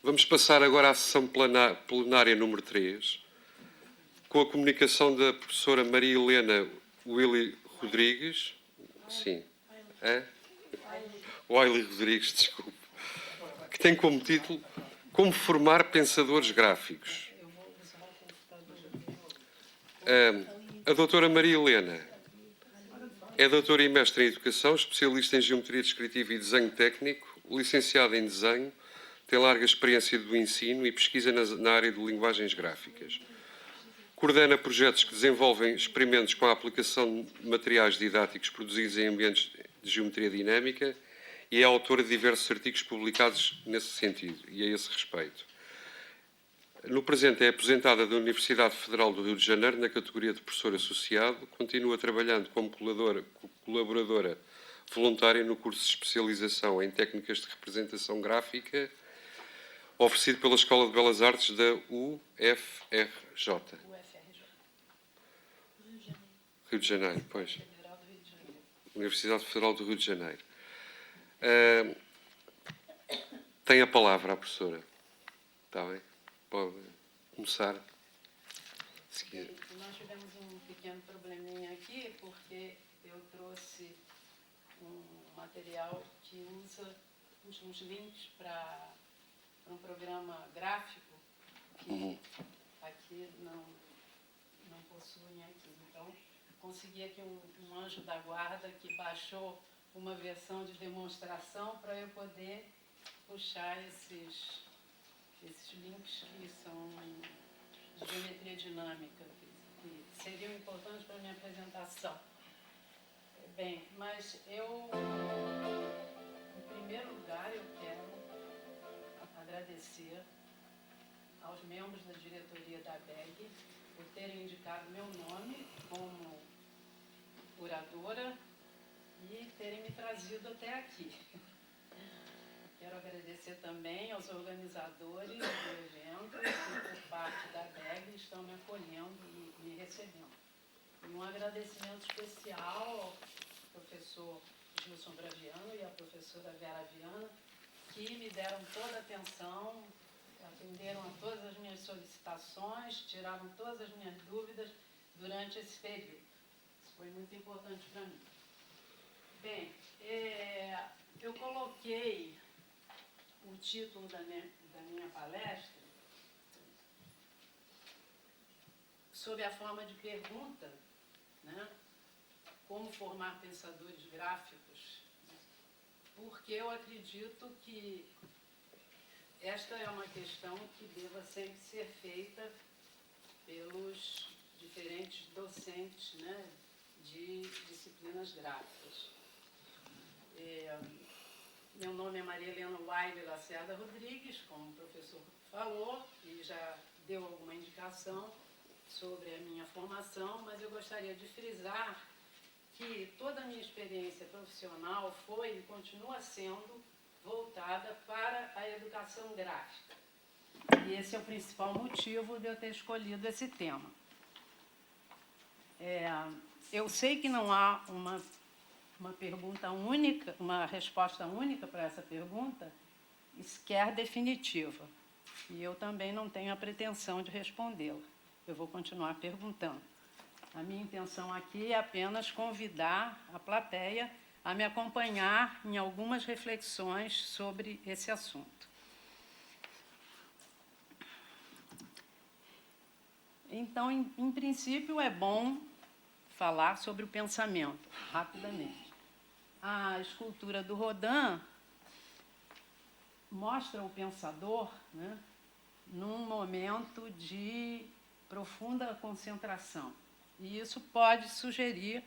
Vamos passar agora à sessão plenária número 3, com a comunicação da professora Maria Helena Willy Rodrigues. Sim. É? Willy Rodrigues, desculpe. Que tem como título Como formar pensadores gráficos. A doutora Maria Helena é doutora e mestre em Educação, especialista em Geometria Descritiva e Desenho Técnico, licenciada em Desenho, tem larga experiência do ensino e pesquisa na área de linguagens gráficas. Coordena projetos que desenvolvem experimentos com a aplicação de materiais didáticos produzidos em ambientes de geometria dinâmica e é autora de diversos artigos publicados nesse sentido e a esse respeito. No presente é aposentada da Universidade Federal do Rio de Janeiro na categoria de professor associado, continua trabalhando como colaboradora voluntária no curso de especialização em técnicas de representação gráfica oferecido pela Escola de Belas Artes da UFRJ. Rio de Janeiro, pois. Universidade Federal do Rio de Janeiro. Tem a palavra a professora. Está bem? Pode começar. Nós tivemos um pequeno probleminha aqui, porque eu trouxe um material que usa uns links para um programa gráfico que aqui não possuem aqui. Então, consegui aqui um anjo da guarda que baixou uma versão de demonstração para eu poder puxar esses links que são de geometria dinâmica, que seriam importantes para a minha apresentação. Bem, mas em primeiro lugar, eu quero agradecer aos membros da diretoria da ABEG por terem indicado meu nome como oradora e terem me trazido até aqui. Quero agradecer também aos organizadores do evento que, por parte da ABEG, estão me acolhendo e me recebendo. E um agradecimento especial ao professor Gilson Braviano e à professora Vera Viana, que me deram toda a atenção, atenderam a todas as minhas solicitações, tiraram todas as minhas dúvidas durante esse período. Isso foi muito importante para mim. Bem, eu coloquei o título da minha palestra sob a forma de pergunta, né? Como formar pensadores gráficos, porque eu acredito que esta é uma questão que deva sempre ser feita pelos diferentes docentes, né, de disciplinas gráficas. Meu nome é Maria Helena Willy Lacerda Rodrigues, como o professor falou, e já deu alguma indicação sobre a minha formação, mas eu gostaria de frisar que toda a minha experiência profissional foi e continua sendo voltada para a educação gráfica. E esse é o principal motivo de eu ter escolhido esse tema. Eu sei que não há uma pergunta única, uma resposta única para essa pergunta, sequer definitiva. E eu também não tenho a pretensão de respondê-la. Eu vou continuar perguntando. A minha intenção aqui é apenas convidar a plateia a me acompanhar em algumas reflexões sobre esse assunto. Então, em princípio, é bom falar sobre o pensamento, rapidamente. A escultura do Rodin mostra o pensador, né, num momento de profunda concentração. E isso pode sugerir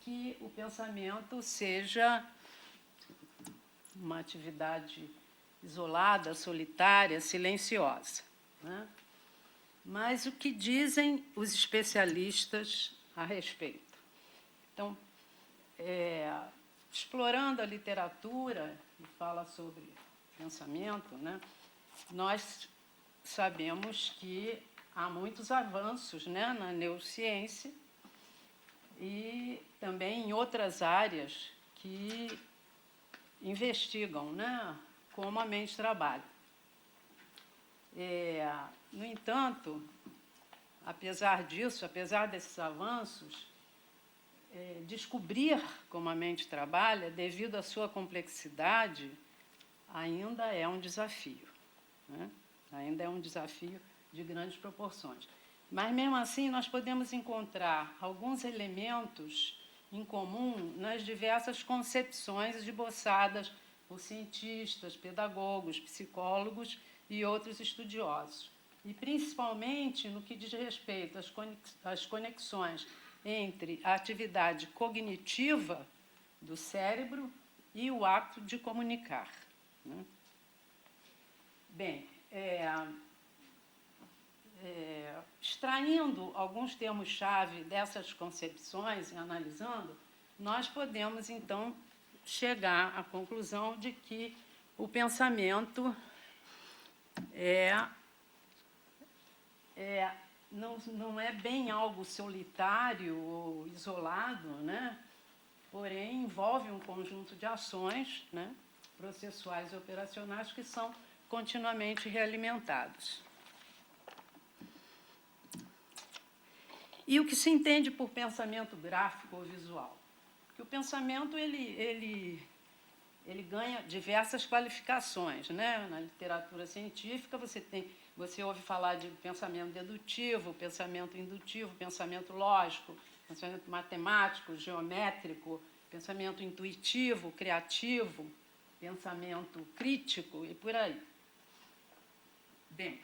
que o pensamento seja uma atividade isolada, solitária, silenciosa, né? Mas o que dizem os especialistas a respeito? Então, explorando a literatura que fala sobre pensamento, né, nós sabemos que há muitos avanços, né, na neurociência e também em outras áreas que investigam, né, como a mente trabalha. No entanto, apesar disso, apesar desses avanços, descobrir como a mente trabalha, devido à sua complexidade, ainda é um desafio, né? Ainda é um desafio de grandes proporções. Mas, mesmo assim, nós podemos encontrar alguns elementos em comum nas diversas concepções esboçadas por cientistas, pedagogos, psicólogos e outros estudiosos. E, principalmente, no que diz respeito às conexões entre a atividade cognitiva do cérebro e o ato de comunicar, né? Bem, extraindo alguns termos-chave dessas concepções e analisando, nós podemos, então, chegar à conclusão de que o pensamento não é bem algo solitário ou isolado, né? Porém, envolve um conjunto de ações, né, processuais e operacionais que são continuamente realimentados. E o que se entende por pensamento gráfico ou visual? Porque o pensamento ele ganha diversas qualificações, né? Na literatura científica você ouve falar de pensamento dedutivo, pensamento indutivo, pensamento lógico, pensamento matemático, geométrico, pensamento intuitivo, criativo, pensamento crítico e por aí. Bem,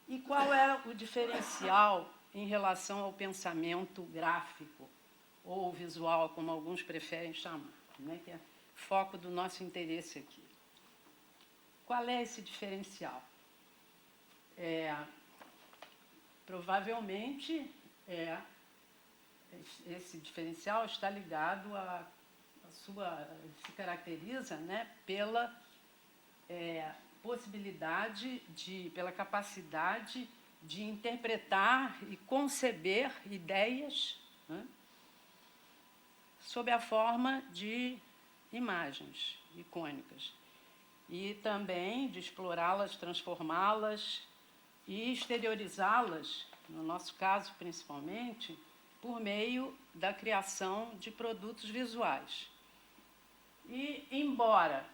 e qual é o diferencial em relação ao pensamento gráfico ou visual, como alguns preferem chamar, né, que é foco do nosso interesse aqui? Qual é esse diferencial? Provavelmente, esse diferencial está ligado se caracteriza, né, pela possibilidade pela capacidade de interpretar e conceber ideias, né, sob a forma de imagens icônicas, e também de explorá-las, transformá-las e exteriorizá-las, no nosso caso principalmente, por meio da criação de produtos visuais. E, embora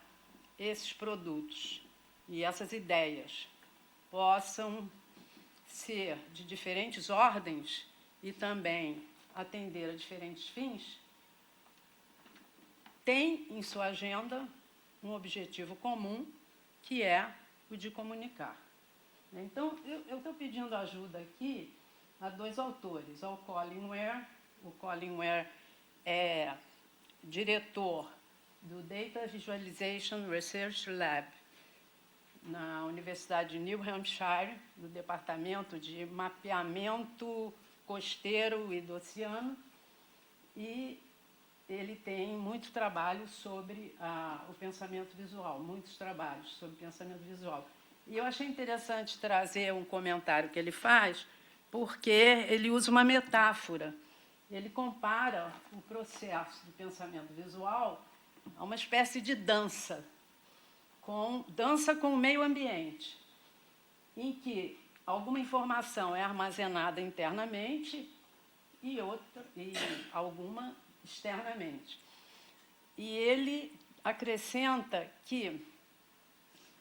esses produtos e essas ideias possam ser de diferentes ordens e também atender a diferentes fins, tem em sua agenda um objetivo comum, que é o de comunicar. Então, eu estou pedindo ajuda aqui a dois autores, ao Colin Ware. O Colin Ware é diretor do Data Visualization Research Lab na Universidade de New Hampshire, no Departamento de Mapeamento Costeiro e do Oceano, e ele tem muito trabalho sobre o pensamento visual, muitos trabalhos sobre pensamento visual. E eu achei interessante trazer um comentário que ele faz, porque ele usa uma metáfora. Ele compara o processo do pensamento visual a uma espécie de dança com o meio ambiente, em que alguma informação é armazenada internamente e alguma externamente. E ele acrescenta que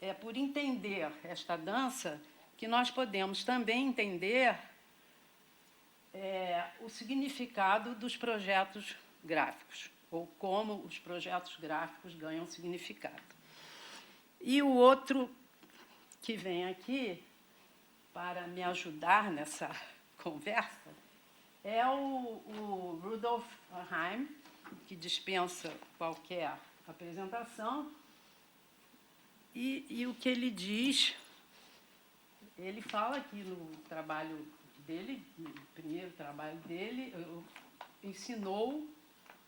é por entender esta dança que nós podemos também entender o significado dos projetos gráficos, ou como os projetos gráficos ganham significado. E o outro que vem aqui para me ajudar nessa conversa é o Rudolf Heim, que dispensa qualquer apresentação, e o que ele diz, ele fala aqui no trabalho dele, no primeiro trabalho dele, ensinou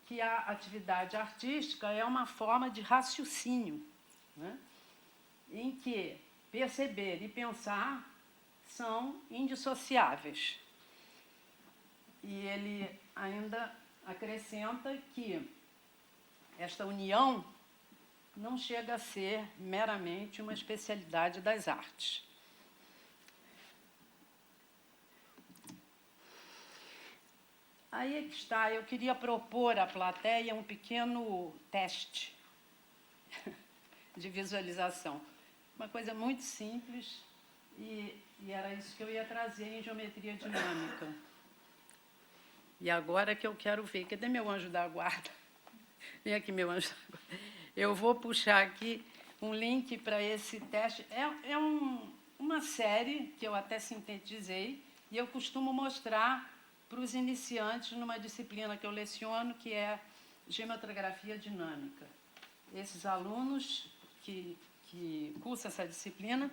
que a atividade artística é uma forma de raciocínio, né, em que perceber e pensar são indissociáveis. E ele ainda acrescenta que esta união não chega a ser meramente uma especialidade das artes. Aí é que está, eu queria propor à plateia um pequeno teste de visualização. Uma coisa muito simples, e era isso que eu ia trazer em geometria dinâmica. E agora que eu quero ver, cadê meu anjo da guarda? Vem aqui, meu anjo da guarda. Eu vou puxar aqui um link para esse teste. Uma série que eu até sintetizei, e eu costumo mostrar para os iniciantes numa disciplina que eu leciono, que é geometrografia dinâmica. Esses alunos que cursam essa disciplina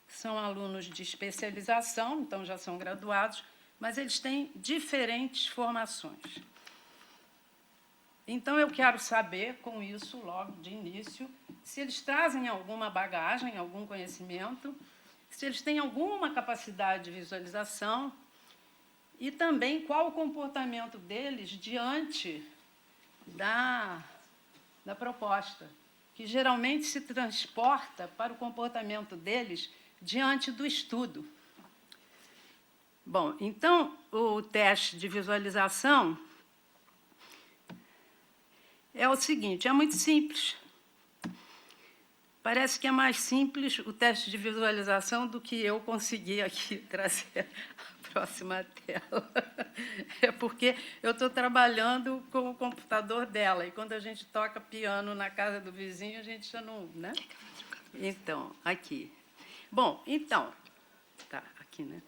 são alunos de especialização, então já são graduados, mas eles têm diferentes formações. Então, eu quero saber, com isso, logo de início, se eles trazem alguma bagagem, algum conhecimento, se eles têm alguma capacidade de visualização, e também qual o comportamento deles diante da proposta, que geralmente se transporta para o comportamento deles diante do estudo. Bom, então, o teste de visualização é o seguinte, é muito simples. Parece que é mais simples o teste de visualização do que eu consegui aqui trazer a próxima tela. É porque eu estou trabalhando com o computador dela, e quando a gente toca piano na casa do vizinho, a gente já não... né? Então, aqui. Bom, então... Tá, aqui, né?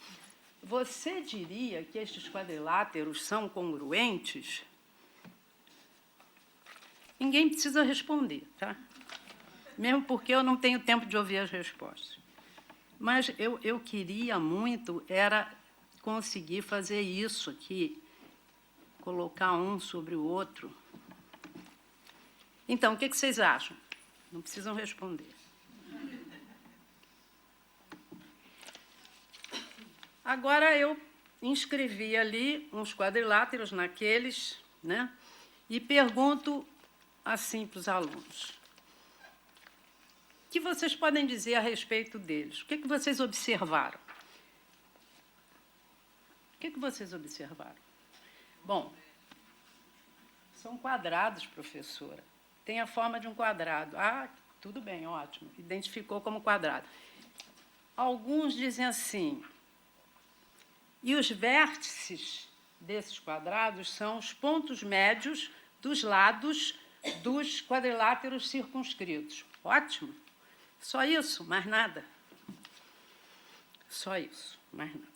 Você diria que estes quadriláteros são congruentes? Ninguém precisa responder, tá? Mesmo porque eu não tenho tempo de ouvir as respostas. Mas eu queria muito era conseguir fazer isso aqui, colocar um sobre o outro. Então, o que vocês acham? Não precisam responder. Agora, eu inscrevi ali uns quadriláteros naqueles, né? E pergunto assim para os alunos. O que vocês podem dizer a respeito deles? O que vocês observaram? O que vocês observaram? Bom, são quadrados, professora. Tem a forma de um quadrado. Ah, tudo bem, ótimo. Identificou como quadrado. Alguns dizem assim, e os vértices desses quadrados são os pontos médios dos lados dos quadriláteros circunscritos. Ótimo. Só isso, mais nada. Só isso, mais nada.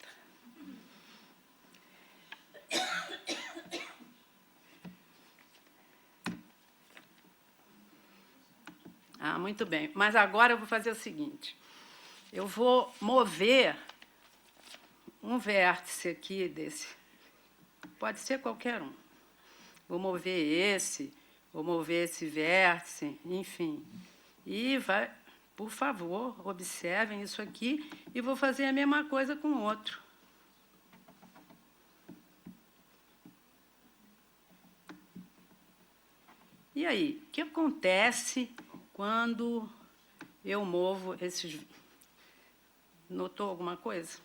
Ah, muito bem. Mas agora eu vou fazer o seguinte. Eu vou mover um vértice aqui desse. Pode ser qualquer um. Vou mover esse, vou mover esse vértice, enfim. E vai... Por favor, observem isso aqui e vou fazer a mesma coisa com o outro. E aí, o que acontece quando eu movo esses... Notou alguma coisa?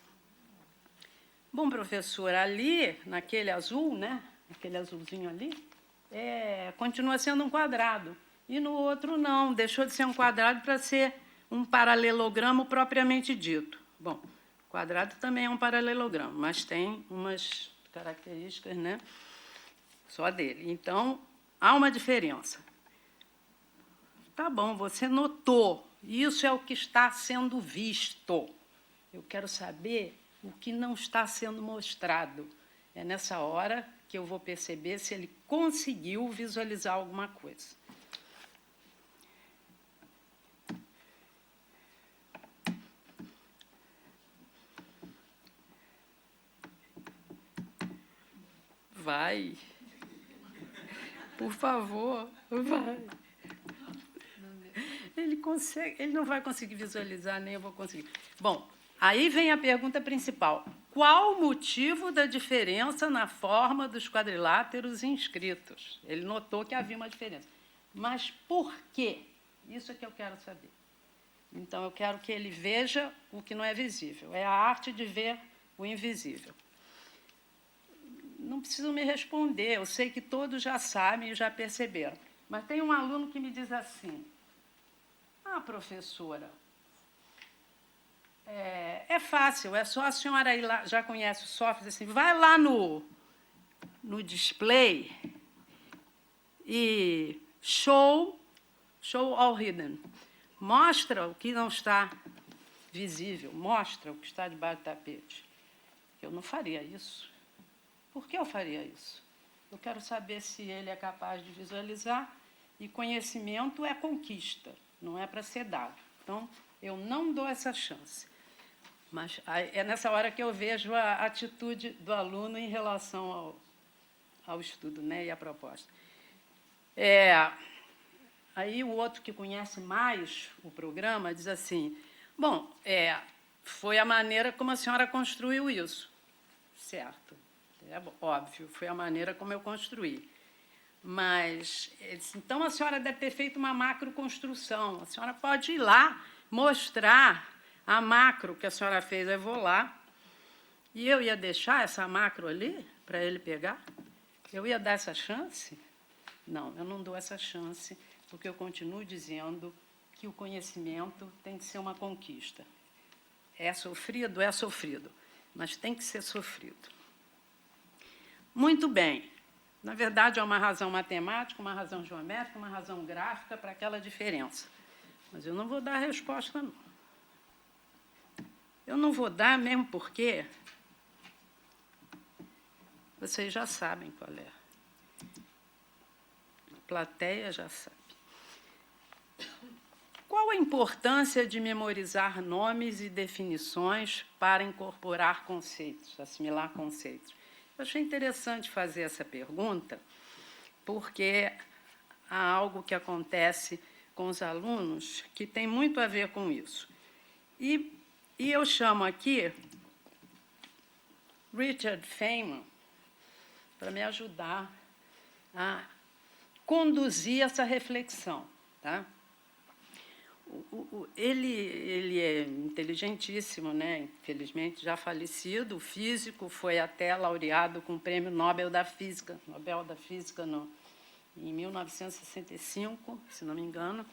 Bom, professor, ali, naquele azul, né? Aquele azulzinho ali, continua sendo um quadrado. E no outro não, deixou de ser um quadrado para ser um paralelogramo propriamente dito. Bom, quadrado também é um paralelogramo, mas tem umas características, né, só dele. Então, há uma diferença. Tá bom, você notou, isso é o que está sendo visto. Eu quero saber o que não está sendo mostrado. É nessa hora que eu vou perceber se ele conseguiu visualizar alguma coisa. Vai. Por favor, vai. Ele consegue, ele não vai conseguir visualizar, nem eu vou conseguir. Bom, aí vem a pergunta principal. Qual o motivo da diferença na forma dos quadriláteros inscritos? Ele notou que havia uma diferença. Mas por quê? Isso é que eu quero saber. Então, eu quero que ele veja o que não é visível. É a arte de ver o invisível. Não preciso me responder, eu sei que todos já sabem e já perceberam. Mas tem um aluno que me diz assim: ah, professora, é fácil, é só a senhora ir lá, já conhece o software, assim, vai lá no display e show all hidden. Mostra o que não está visível, mostra o que está debaixo do tapete. Eu não faria isso. Por que eu faria isso? Eu quero saber se ele é capaz de visualizar, e conhecimento é conquista, não é para ser dado. Então, eu não dou essa chance. Mas é nessa hora que eu vejo a atitude do aluno em relação ao estudo, né, e à proposta. Aí o outro que conhece mais o programa diz assim: bom, foi a maneira como a senhora construiu isso. Certo, óbvio, foi a maneira como eu construí. Mas, então, a senhora deve ter feito uma macroconstrução. A senhora pode ir lá mostrar a macro que a senhora fez. Eu vou lá e eu ia deixar essa macro ali para ele pegar? Eu ia dar essa chance? Não, eu não dou essa chance, porque eu continuo dizendo que o conhecimento tem que ser uma conquista. É sofrido, mas tem que ser sofrido. Muito bem. Na verdade, há uma razão matemática, uma razão geométrica, uma razão gráfica para aquela diferença. Mas eu não vou dar a resposta, não. Eu não vou dar mesmo porque vocês já sabem qual é. A plateia já sabe. Qual a importância de memorizar nomes e definições para incorporar conceitos, assimilar conceitos? Eu achei interessante fazer essa pergunta, porque há algo que acontece com os alunos que tem muito a ver com isso. E eu chamo aqui Richard Feynman para me ajudar a conduzir essa reflexão. Tá? Ele é inteligentíssimo, né? Infelizmente já falecido, físico, foi até laureado com o Prêmio Nobel da Física, em 1965, se não me engano.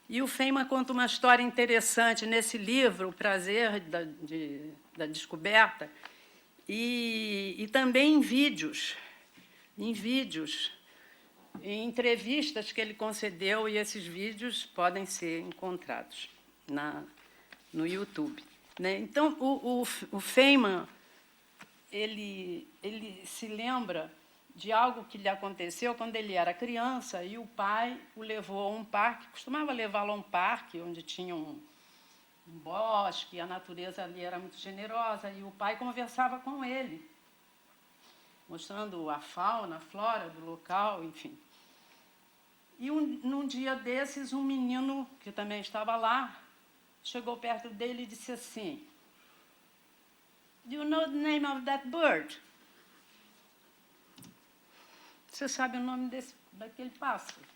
E o Feynman conta uma história interessante nesse livro, O Prazer da Descoberta, e também em vídeos, em entrevistas que ele concedeu, e esses vídeos podem ser encontrados no YouTube. Né? Então, o Feynman, ele se lembra de algo que lhe aconteceu quando ele era criança e o pai o levou a um parque, costumava levá-lo a um parque onde tinha um bosque, a natureza ali era muito generosa, e o pai conversava com ele, mostrando a fauna, a flora do local, enfim. E num dia desses, um menino que também estava lá chegou perto dele e disse assim: "Do you know the name of that bird?" Você sabe o nome daquele pássaro?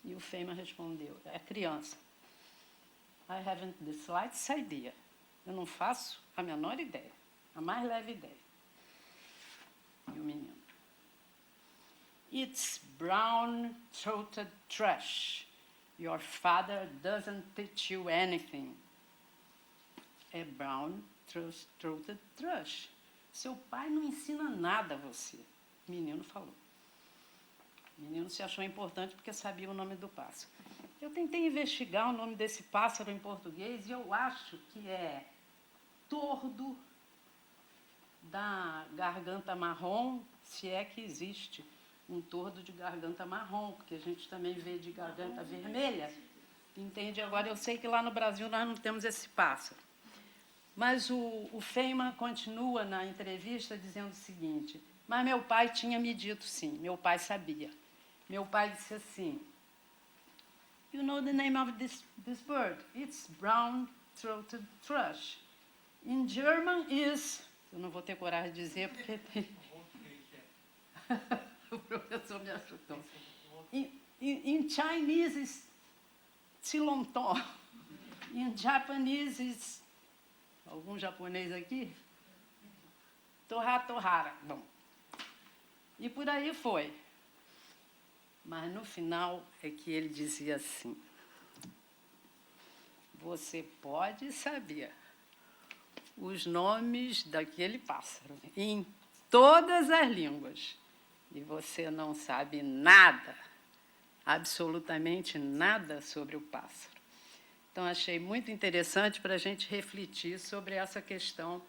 E o Feynman respondeu, a criança: "I haven't the slightest idea." Eu não faço a menor ideia, a mais leve ideia. E o menino: "It's brown-throated thrush. Your father doesn't teach you anything." É brown-throated thrush. Seu pai não ensina nada a você. O menino falou. O menino se achou importante porque sabia o nome do pássaro. Eu tentei investigar o nome desse pássaro em português e eu acho que é tordo da garganta marrom, se é que existe um tordo de garganta marrom, porque a gente também vê de garganta vermelha. Entende? Agora, eu sei que lá no Brasil nós não temos esse pássaro. Mas o Feynman continua na entrevista dizendo o seguinte: mas meu pai tinha me dito sim, meu pai sabia. Meu pai disse assim: "You know the name of this bird? It's brown-throated thrush. In German is..." Eu não vou ter coragem de dizer porque tem... O professor me achutou. In Chinese is Tzilonton. In Japanese is... Algum japonês aqui? Torra. Bom. E por aí foi. Mas no final é que ele dizia assim: você pode saber os nomes daquele pássaro em todas as línguas e você não sabe nada, absolutamente nada sobre o pássaro. Então, achei muito interessante para a gente refletir sobre essa questão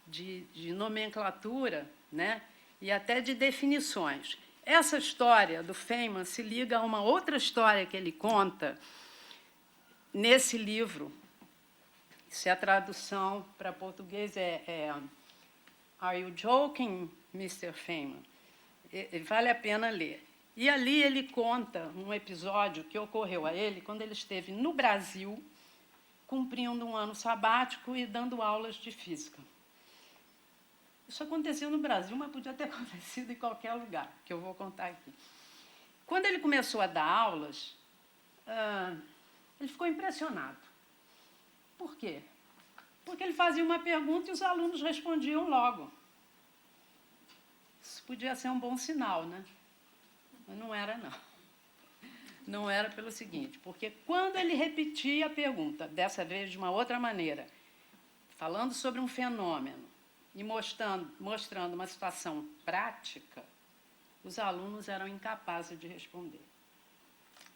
de nomenclatura, né? E até de definições. Essa história do Feynman se liga a uma outra história que ele conta nesse livro. Se a tradução para português Are You Joking, Mr. Feynman? Vale a pena ler. E ali ele conta um episódio que ocorreu a ele quando ele esteve no Brasil, cumprindo um ano sabático e dando aulas de física. Isso aconteceu no Brasil, mas podia ter acontecido em qualquer lugar, que eu vou contar aqui. Quando ele começou a dar aulas, ele ficou impressionado. Por quê? Porque ele fazia uma pergunta e os alunos respondiam logo. Isso podia ser um bom sinal, né? Mas não era, não. Não era pelo seguinte, porque quando ele repetia a pergunta, dessa vez de uma outra maneira, falando sobre um fenômeno e mostrando uma situação prática, os alunos eram incapazes de responder.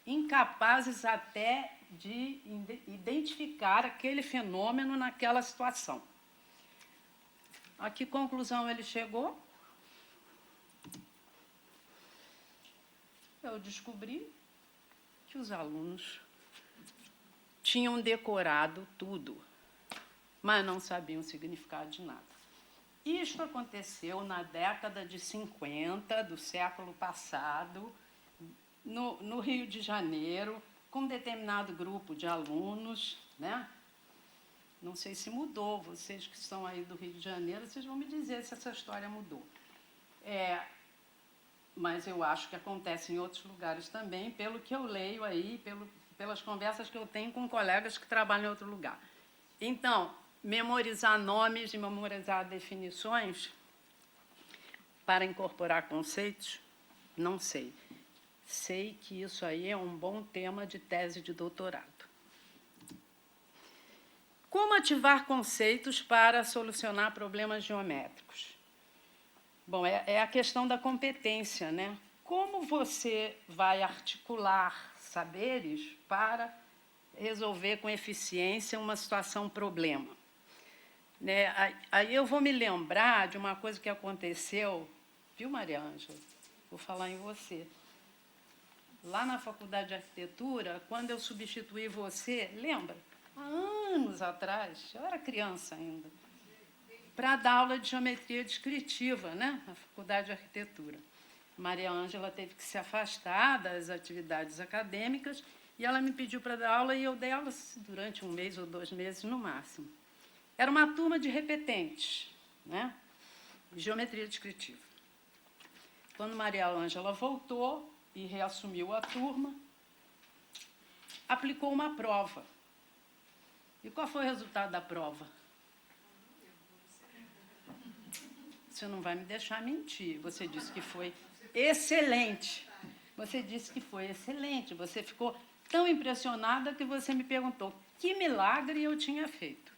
Incapazes até de identificar aquele fenômeno naquela situação. A que conclusão ele chegou? Eu descobri que os alunos tinham decorado tudo, mas não sabiam o significado de nada. Isto aconteceu na década de 50 do século passado, no Rio de Janeiro, com um determinado grupo de alunos, né? Não sei se mudou, vocês que estão aí do Rio de Janeiro, vocês vão me dizer se essa história mudou. Mas eu acho que acontece em outros lugares também, pelo que eu leio aí, pelas conversas que eu tenho com colegas que trabalham em outro lugar. Então, memorizar nomes e memorizar definições para incorporar conceitos, não sei. Sei que isso aí é um bom tema de tese de doutorado. Como ativar conceitos para solucionar problemas geométricos? Bom, é a questão da competência, né? Como você vai articular saberes para resolver com eficiência uma situação problema? Né? Aí eu vou me lembrar de uma coisa que aconteceu, viu, Maria Ângela? Vou falar em você. Lá na Faculdade de Arquitetura, quando eu substituí você, lembra? Há anos atrás, eu era criança ainda, para dar aula de geometria descritiva, né, na Faculdade de Arquitetura. Maria Ângela teve que se afastar das atividades acadêmicas e ela me pediu para dar aula e eu dei aula durante 1 mês ou 2 meses no máximo. Era uma turma de repetentes, né, de geometria descritiva. Quando Maria Ângela voltou e reassumiu a turma, aplicou uma prova. E qual foi o resultado da prova? Você não vai me deixar mentir. Você disse que foi excelente. Você disse que foi excelente. Você ficou tão impressionada que você me perguntou que milagre eu tinha feito.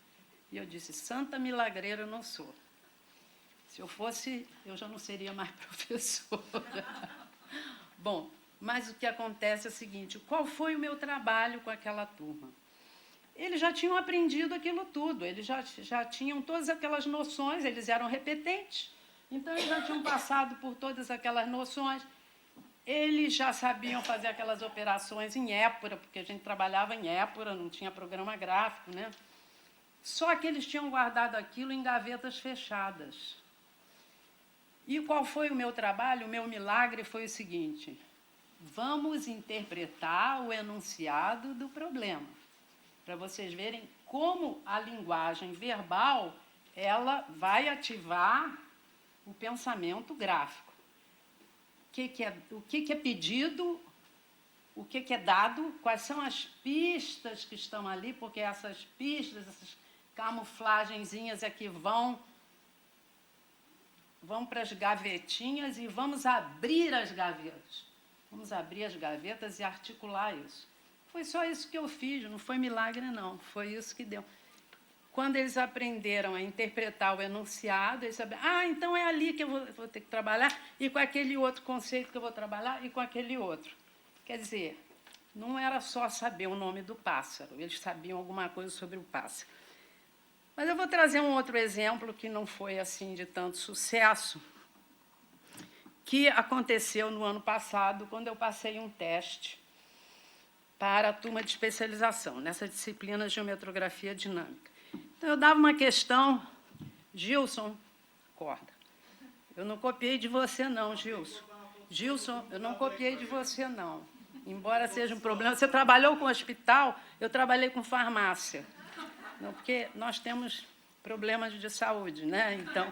E eu disse, santa milagreira eu não sou. Se eu fosse, eu já não seria mais professora. Bom, mas o que acontece é o seguinte, qual foi o meu trabalho com aquela turma? Eles já tinham aprendido aquilo tudo, eles já tinham todas aquelas noções, eles eram repetentes, então eles já tinham passado por todas aquelas noções, eles já sabiam fazer aquelas operações em épura, porque a gente trabalhava em épura, não tinha programa gráfico, né? Só que eles tinham guardado aquilo em gavetas fechadas. E qual foi o meu trabalho? O meu milagre foi o seguinte, vamos interpretar o enunciado do problema, para vocês verem como a linguagem verbal ela vai ativar o pensamento gráfico. O que é pedido o que é dado, quais são as pistas que estão ali, porque essas pistas, essas camuflagenzinhas aqui vão para as gavetinhas e vamos abrir as gavetas. Vamos abrir as gavetas e articular isso. Foi só isso que eu fiz, não foi milagre, não. Foi isso que deu. Quando eles aprenderam a interpretar o enunciado, eles sabiam, então é ali que eu vou ter que trabalhar, e com aquele outro conceito que eu vou trabalhar, e com aquele outro. Quer dizer, não era só saber o nome do pássaro, eles sabiam alguma coisa sobre o pássaro. Mas eu vou trazer um outro exemplo que não foi assim de tanto sucesso, que aconteceu no ano passado, quando eu passei um teste para a turma de especialização, nessa disciplina de geometrografia dinâmica. Então, eu dava uma questão, Gilson, acorda. Eu não copiei de você, não, Gilson. Gilson, eu não copiei de você, não. Embora seja um problema. Você trabalhou com hospital, eu trabalhei com farmácia. Não, porque nós temos problemas de saúde, né? Então,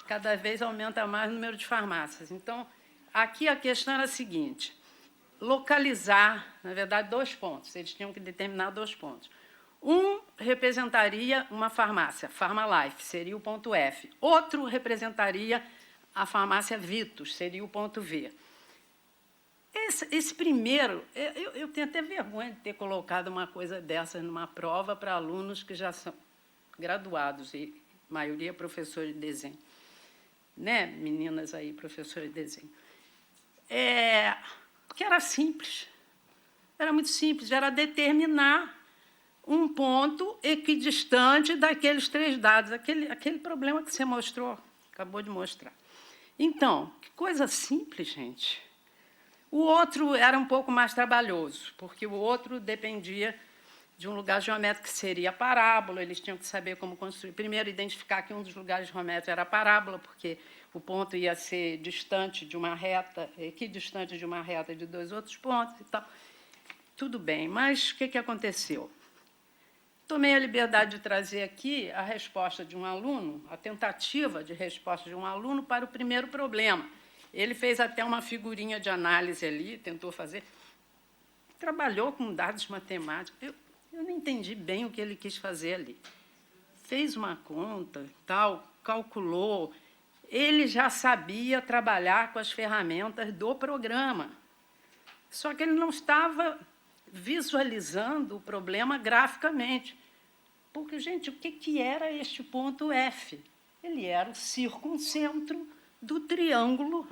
cada vez aumenta mais o número de farmácias. Então, aqui a questão era a seguinte: localizar, na verdade, 2 pontos. Eles tinham que determinar 2 pontos. Um representaria uma farmácia, Farmalife, seria o ponto F. Outro representaria a farmácia Vitus, seria o ponto V. Esse primeiro, eu tenho até vergonha de ter colocado uma coisa dessa numa prova para alunos que já são graduados, e a maioria professores de desenho. Né, meninas aí, professoras de desenho. Porque era simples. Era muito simples, era determinar um ponto equidistante daqueles 3 dados, aquele problema que você mostrou, acabou de mostrar. Então, que coisa simples, gente. O outro era um pouco mais trabalhoso, porque o outro dependia de um lugar geométrico que seria a parábola, eles tinham que saber como construir. Primeiro, identificar que um dos lugares geométricos era a parábola, porque o ponto ia ser distante de uma reta, equidistante de uma reta de 2 outros pontos e tal. Tudo bem, mas o que aconteceu? Tomei a liberdade de trazer aqui a resposta de um aluno, a tentativa de resposta de um aluno para o primeiro problema. Ele fez até uma figurinha de análise ali, tentou fazer, trabalhou com dados matemáticos. Eu não entendi bem o que ele quis fazer ali. Fez uma conta, tal, calculou. Ele já sabia trabalhar com as ferramentas do programa. Só que ele não estava visualizando o problema graficamente. Porque, gente, o que era este ponto F? Ele era o circuncentro do triângulo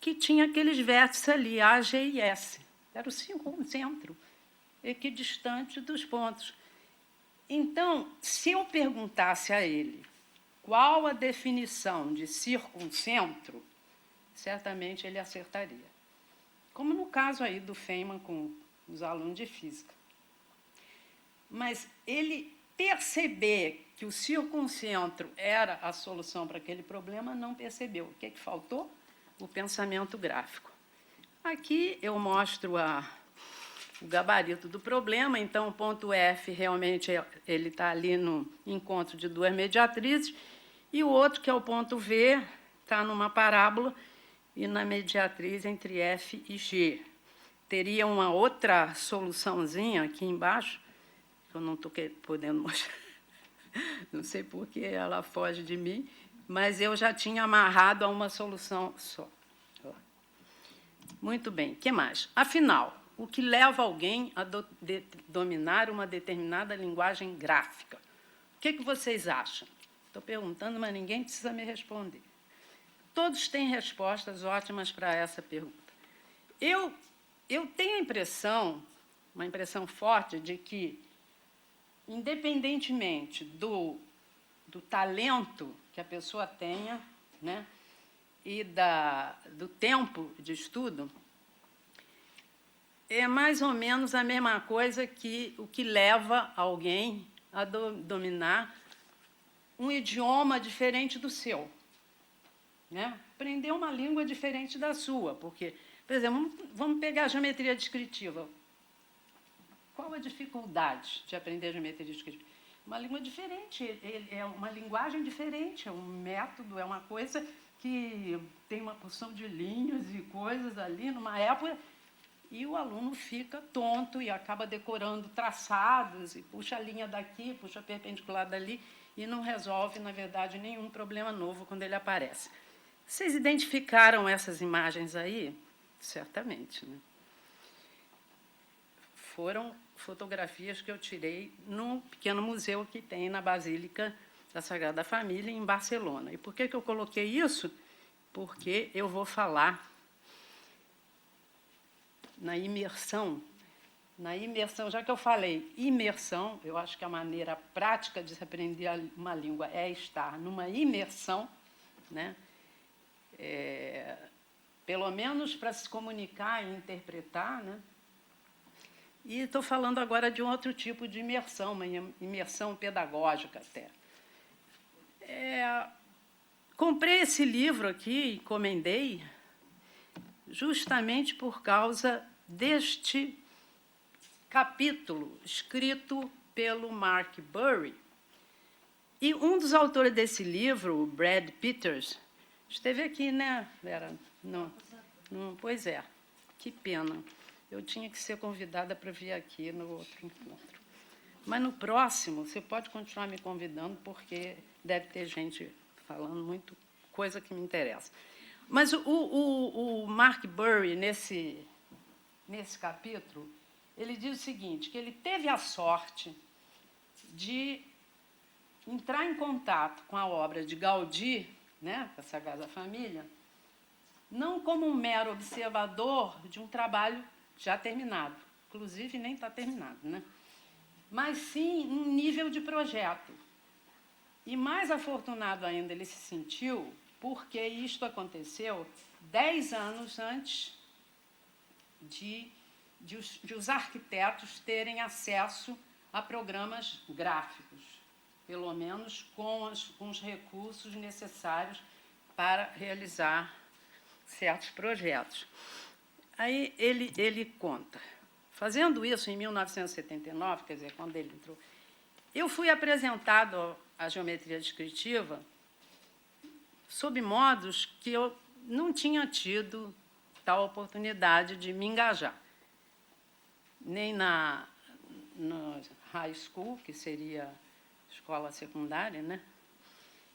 que tinha aqueles vértices ali, A, G e S. Era o circuncentro equidistante dos pontos. Então, se eu perguntasse a ele qual a definição de circuncentro, certamente ele acertaria. Como no caso aí do Feynman com os alunos de física. Mas ele perceber que o circuncentro era a solução para aquele problema, não percebeu. O que faltou? O pensamento gráfico. Aqui eu mostro o gabarito do problema. Então, o ponto F, realmente, ele está ali no encontro de 2 mediatrizes, e o outro, que é o ponto V, está numa parábola e na mediatriz entre F e G. Teria uma outra soluçãozinha aqui embaixo, que eu não estou podendo mostrar, não sei por que ela foge de mim, mas eu já tinha amarrado a uma solução só. Muito bem, o que mais? Afinal, o que leva alguém a dominar uma determinada linguagem gráfica? O que vocês acham? Estou perguntando, mas ninguém precisa me responder. Todos têm respostas ótimas para essa pergunta. Eu tenho a impressão, uma impressão forte, de que, independentemente do talento que a pessoa tenha, né, e do tempo de estudo, é mais ou menos a mesma coisa que o que leva alguém a dominar um idioma diferente do seu. Né? Aprender uma língua diferente da sua, porque, por exemplo, vamos pegar a geometria descritiva. Qual a dificuldade de aprender a geometria descritiva? Uma língua diferente, é uma linguagem diferente, é um método, é uma coisa que tem uma porção de linhas e coisas ali, numa época. e o aluno fica tonto e acaba decorando traçados, e puxa a linha daqui, puxa a perpendicular dali, e não resolve, na verdade, nenhum problema novo quando ele aparece. Vocês identificaram essas imagens aí? Certamente, né? Foram fotografias que eu tirei num pequeno museu que tem na Basílica da Sagrada Família, em Barcelona. E por que eu coloquei isso? Porque eu vou falar na imersão, já que eu falei imersão, eu acho que a maneira prática de se aprender uma língua é estar numa imersão, né? Pelo menos para se comunicar e interpretar, né? E estou falando agora de um outro tipo de imersão, uma imersão pedagógica até. Comprei esse livro aqui, encomendei, justamente por causa deste capítulo escrito pelo Mark Burry. E um dos autores desse livro, o Brad Peters, esteve aqui, né, Vera? Não, pois é, que pena. Eu tinha que ser convidada para vir aqui no outro encontro. Mas no próximo, você pode continuar me convidando, porque deve ter gente falando muito coisa que me interessa. Mas o Mark Burry, nesse capítulo, ele diz o seguinte, que ele teve a sorte de entrar em contato com a obra de Gaudí, né, da Sagrada Família, não como um mero observador de um trabalho já terminado, inclusive nem está terminado, né? Mas sim um nível de projeto. E mais afortunado ainda ele se sentiu porque isto aconteceu 10 anos antes de os arquitetos terem acesso a programas gráficos, pelo menos com os recursos necessários para realizar certos projetos. Aí ele conta. Fazendo isso em 1979, quer dizer, quando ele entrou, eu fui apresentado à geometria descritiva sob modos que eu não tinha tido tal oportunidade de me engajar. Nem no high school, que seria escola secundária, né?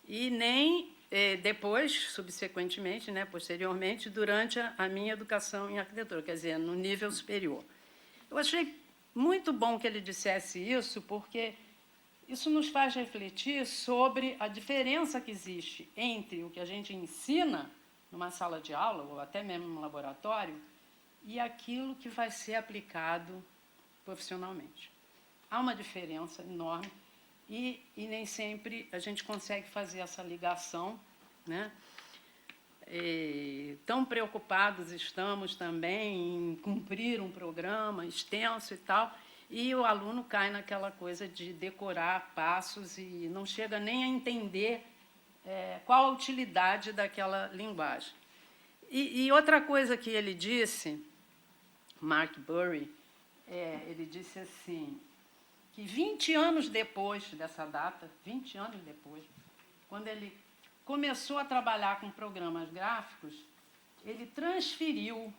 E nem depois, subsequentemente, né, posteriormente, durante a minha educação em arquitetura, quer dizer, no nível superior. Eu achei muito bom que ele dissesse isso, porque isso nos faz refletir sobre a diferença que existe entre o que a gente ensina numa sala de aula, ou até mesmo no laboratório, e aquilo que vai ser aplicado profissionalmente. Há uma diferença enorme e nem sempre a gente consegue fazer essa ligação, né? Tão preocupados estamos também em cumprir um programa extenso e tal, e o aluno cai naquela coisa de decorar passos e não chega nem a entender qual a utilidade daquela linguagem. E outra coisa que ele disse, Mark Burry, ele disse assim, que 20 anos depois dessa data, 20 anos depois, quando ele começou a trabalhar com programas gráficos, ele transferiu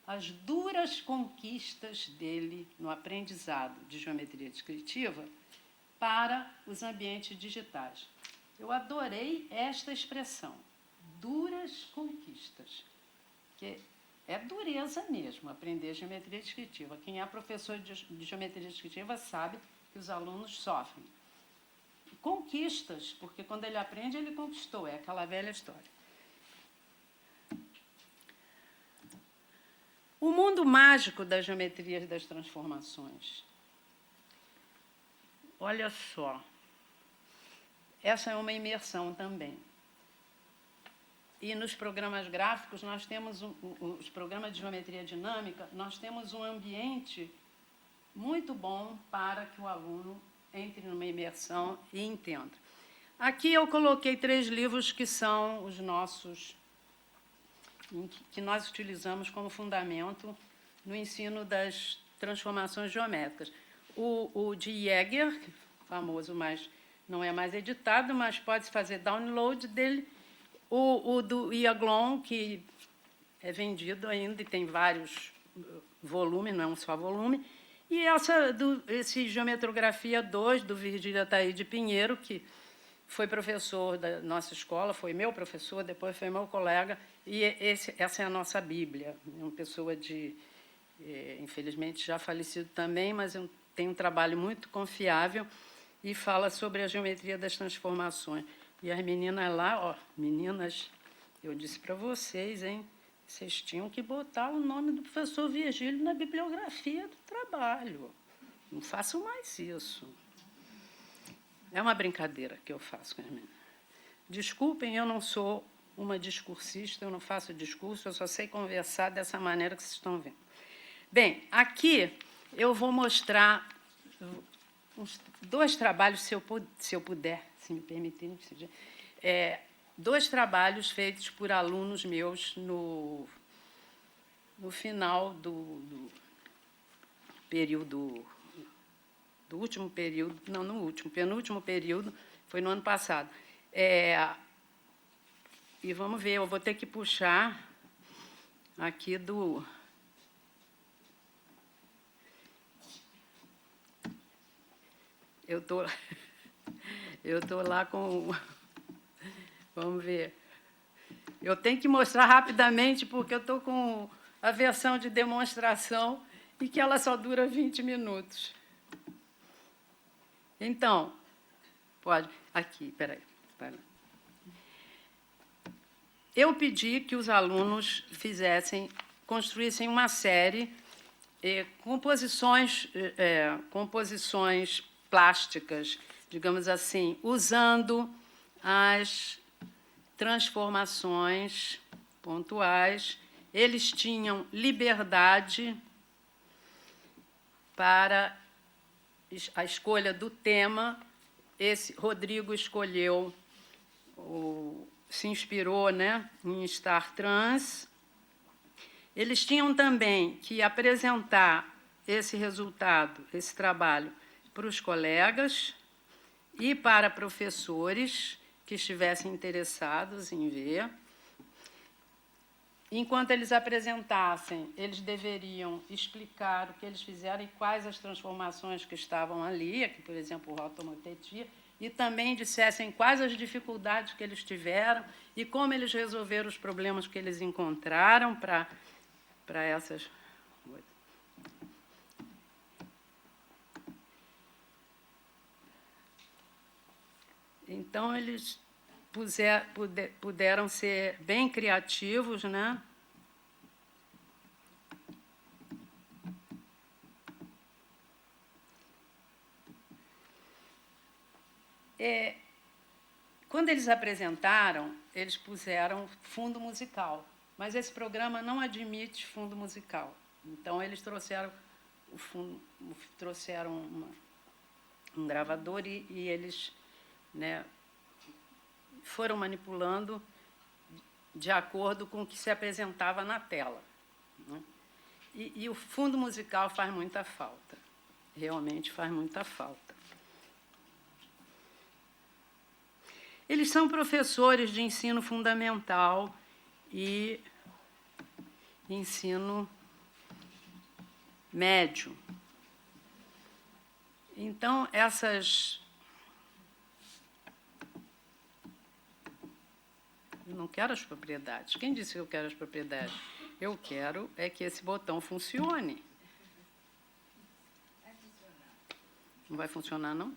as duras conquistas dele no aprendizado de geometria descritiva para os ambientes digitais. Eu adorei esta expressão, duras conquistas, que é dureza mesmo aprender geometria descritiva. Quem é professor de geometria descritiva sabe que os alunos sofrem. Conquistas, porque quando ele aprende, ele conquistou, é aquela velha história. O mundo mágico das geometrias das transformações. Olha só, essa é uma imersão também. E nos programas gráficos, nós temos os programas de geometria dinâmica, nós temos um ambiente muito bom para que o aluno entre numa imersão e entenda. Aqui eu coloquei 3 livros que são os nossos, que nós utilizamos como fundamento no ensino das transformações geométricas. O de Jäger, famoso, mas não é mais editado, mas pode fazer download dele. O do Iaglon, que é vendido ainda e tem vários volume, não é um só volume. E esse Geometrografia 2, do Virgílio Ataíde Pinheiro, que foi professor da nossa escola, foi meu professor, depois foi meu colega, e essa é a nossa Bíblia. É uma pessoa infelizmente já falecido também, mas tem um trabalho muito confiável e fala sobre a geometria das transformações. E as meninas lá, ó, meninas, eu disse para vocês, hein, vocês tinham que botar o nome do professor Virgílio na bibliografia do trabalho. Não façam mais isso. É uma brincadeira que eu faço com as meninas. Desculpem, eu não sou uma discursista, eu não faço discurso, eu só sei conversar dessa maneira que vocês estão vendo. Bem, aqui eu vou mostrar dois trabalhos, se eu puder, se me permitirem, dois trabalhos feitos por alunos meus no final do período, do último período, não, no último, penúltimo período, foi no ano passado. E vamos ver, eu vou ter que puxar aqui do... Eu tô lá com... Vamos ver. Eu tenho que mostrar rapidamente, porque eu estou com a versão de demonstração e que ela só dura 20 minutos. Então, pode... Aqui, espera aí. Eu pedi que os alunos construíssem uma série composições plásticas, digamos assim, usando as transformações pontuais. Eles tinham liberdade para a escolha do tema. Rodrigo escolheu, se inspirou, né, em Star Trans. Eles tinham também que apresentar esse resultado, esse trabalho, para os colegas e para professores que estivessem interessados em ver. Enquanto eles apresentassem, eles deveriam explicar o que eles fizeram e quais as transformações que estavam ali, aqui, por exemplo, rotomotetia, e também dissessem quais as dificuldades que eles tiveram e como eles resolveram os problemas que eles encontraram para essas coisas. Então, eles puderam ser bem criativos, né? Quando eles apresentaram, eles puseram fundo musical, mas esse programa não admite fundo musical. Então, eles trouxeram um gravador e eles, né, foram manipulando de acordo com o que se apresentava na tela, né? E o fundo musical faz muita falta, realmente faz muita falta. Eles são professores de ensino fundamental e ensino médio. Então, essas... Eu não quero as propriedades. Quem disse que eu quero as propriedades? Eu quero é que esse botão funcione. Não vai funcionar, não?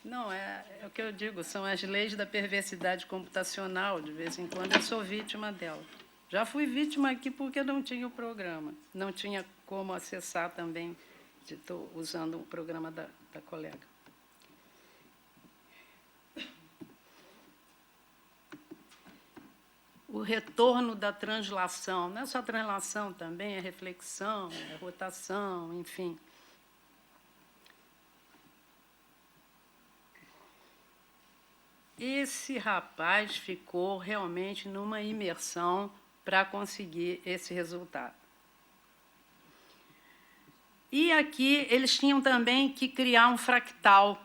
Não, é o que eu digo, são as leis da perversidade computacional. De vez em quando eu sou vítima dela. Já fui vítima aqui porque não tinha o programa. Não tinha como acessar também. Estou usando o programa da colega. O retorno da translação. Não é só translação também, é reflexão, é rotação, enfim. Esse rapaz ficou realmente numa imersão para conseguir esse resultado. E aqui eles tinham também que criar um fractal.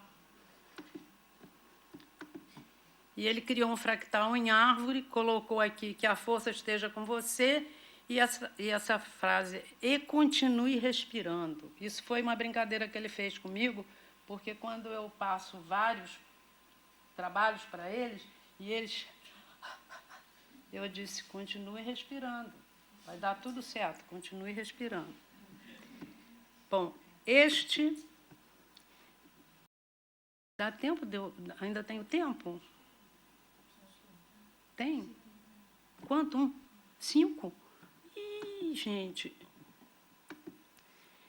e ele criou um fractal em árvore, colocou aqui que a força esteja com você, e essa frase, e continue respirando. Isso foi uma brincadeira que ele fez comigo, porque quando eu passo vários trabalhos para eles, e eles... Eu disse, continue respirando, vai dar tudo certo, continue respirando. Bom, este... Dá tempo? Ainda tenho tempo? Tem? Quanto? 5? Ih, gente...